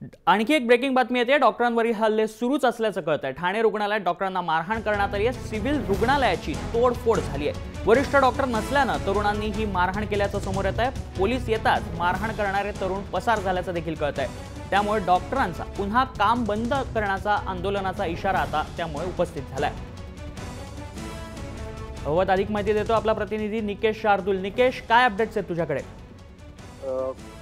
आणखी एक ब्रेकिंग बातमी येते। डॉक्टरांवरील हल्ले सुरूच असल्याचं कळतंय। ठाणे रुग्णालयात डॉक्टरांना मारहाण करण्यात आली आहे। सिव्हिल रुग्णालयाची तोडफोड झाली आहे। वरिष्ठ डॉक्टर नसल्यानं तरुणांनी ही मारहाण केल्याचं समोर येत आहे। पोलीस येताच मारहाण करणारे तरुण पसार झाल्याचं देखील कळतंय। त्यामुळे डॉक्टरांचा पुन्हा काम बंद करण्याचा आंदोलनाचा इशारा आता त्यामुळे उपस्थित झालाय। अधिक माहिती देतो आपला प्रतिनिधी निकेश शार्दूल। निकेश, काय अपडेट्स आहेत तुझ्याकडे?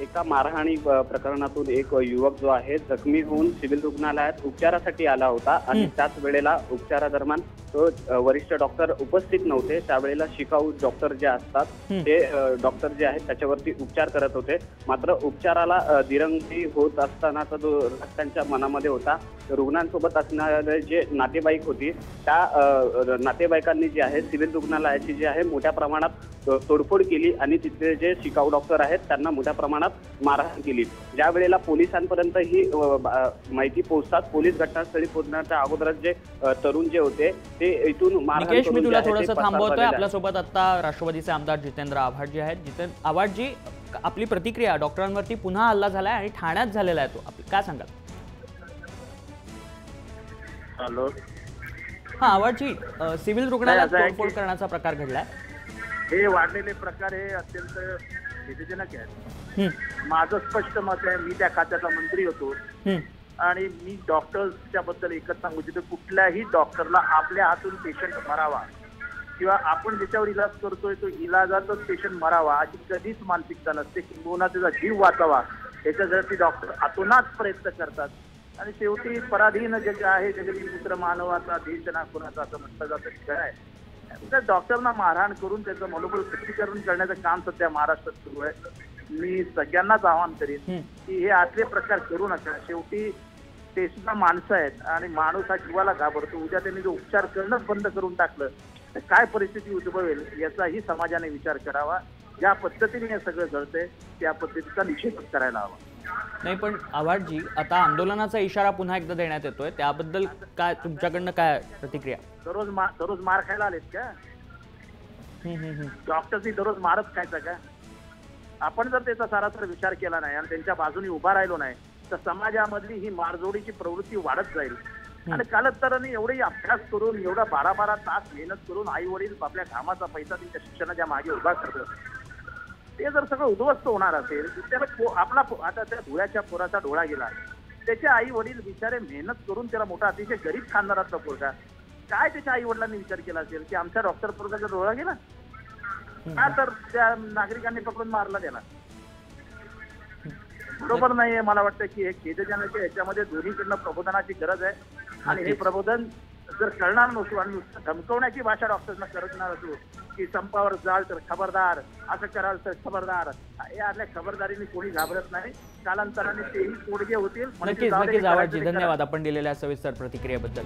एका मारहाणी प्रकरणातून एक युवक जो आहे जखमी होऊन सिव्हिल रुग्णालयात उपचारासाठी आला होता आणि त्याच वेळेला उपचारादरम्यान तो वरिष्ठ डॉक्टर उपस्थित नव्हते। त्यावेळेला शिकाऊ डॉक्टर जे असतात ते डॉक्टर जे आहेत त्याच्यावरती उपचार करत होते। मात्र उपचाराला दिरंगी होत असतानाचा जो त्यांच्या मनामध्ये होता, रुग्णांसोबत असणारे जे नातेवाईक होती त्या नातेवाईकांनी जे आहे सिव्हिल रुग्णालयाची जी आहे मोठ्या प्रमाणात तोडफोड केली आणि तिथले जे शिकाऊ डॉक्टर आहेत त्यांना मोठ्या प्रमाणात मारहाण केली। ज्या वेळेला पोलिसांपर्यंत ही माहिती पोहोचतात, पोलीस घटनास्थळी पोहोचण्याच्या अगोदरच जे तरुण जे होते ते इथून मारहाण निकेश, मी तुला थोडंसं थांबवतोय। आपल्यासोबत आता राष्ट्रवादीचे आमदार जितेंद्र आव्हाड आहेत। जितेंद्र आव्हाडजी, आपली प्रतिक्रिया, डॉक्टरांवरती पुन्हा हल्ला झालाय आणि ठाण्यात झालेला आहे, तो काय सांगाल? हॅलो, हा आव्हाडजी, सिव्हिल रुग्णालयात तोडफोड करण्याचा प्रकार घडलाय। हे वाढलेले प्रकार हे अत्यंत भीतीजनक आहेत। माझं स्पष्ट मत आहे, मी त्या खात्याचा मंत्री होतो आणि मी डॉक्टर्सच्या बद्दल एकच सांगू इच्छितो, कुठल्याही डॉक्टरला आपल्या हातून पेशंट मरावा किंवा आपण ज्याच्यावर इलाज करतोय तो इलाजातच पेशंट मरावा अशी कधीच मानसिकता नसते। किंबहुना त्याचा जीव वाचावा याच्यासाठी डॉक्टर आतोनात प्रयत्न करतात आणि शेवटी पराधीन जग आहे, जगती पुत्र मानवाचा देश ना कुणाचा असं म्हटलं जातं काय। त्या डॉक्टरना मारहाण करून त्याचं मनोबल खच्चीकरण करण्याचं काम सध्या महाराष्ट्रात सुरू आहे। मी सगळ्यांनाच आवाहन करीन की हे असले प्रकार करू नका। शेवटी ते सुद्धा माणसं आहेत आणि माणूस हा जीवाला घाबरतो। उद्या त्यांनी जो उपचार करणंच बंद करून टाकलं तर काय परिस्थिती उद्भवेल याचाही समाजाने विचार करावा। ज्या पद्धतीने हे सगळं घडतंय त्या पद्धतीचा निषेधच करायला हवा। नाही, पण आव्हाडजी, आता आंदोलनाचा इशारा पुन्हा एकदा देण्यात येतोय, त्याबद्दल काय तुमच्याकडनं काय प्रतिक्रिया? दररोज मार खायला आलेत का? डॉक्टरनी दररोज मारच खायचा का? आपण जर त्याचा सारासार विचार केला नाही आणि त्यांच्या बाजूने उभा राहिलो नाही तर समाजामधली ही मारजोडीची प्रवृत्ती वाढत जाईल। आणि कालांतराने एवढे अभ्यास करून एवढा 12-12 तास मेहनत करून आई वडील आपल्या घामाचा पैसा त्यांच्या शिक्षणाच्या मागे उभा करतात, ते जर सगळं उद्ध्वस्त होणार असेल त्याला आपला आता त्या धुळ्याच्या पोराचा डोळा गेला, त्याचे आई वडील बिचारे मेहनत करून त्याला मोठा अतिशय गरीब खानदारातला पोरगा, काय त्याच्या आई वडिलांनी विचार केला असेल की आमच्या डॉक्टर पोरगाचा डोळा गेला का? तर त्या नागरिकांनी पकडून मारला त्याला, बरोबर नाहीये। मला वाटतं की हे खेदजनक आहे। याच्यामध्ये दोन्हीकडनं प्रबोधनाची गरज आहे आणि हे प्रबोधन जर करणार नसू आणि धमकवण्याची भाषा डॉक्टर्सना करणार असू की संपावर जाल तर खबरदार, असं कराल तर खबरदार, यातल्या खबरदारीने कोणी घाबरत नाही। कालांतराने तेही तोडगे होतील। नक्कीच आव्हाडजी, धन्यवाद आपण दिलेल्या सविस्तर प्रतिक्रियेबद्दल।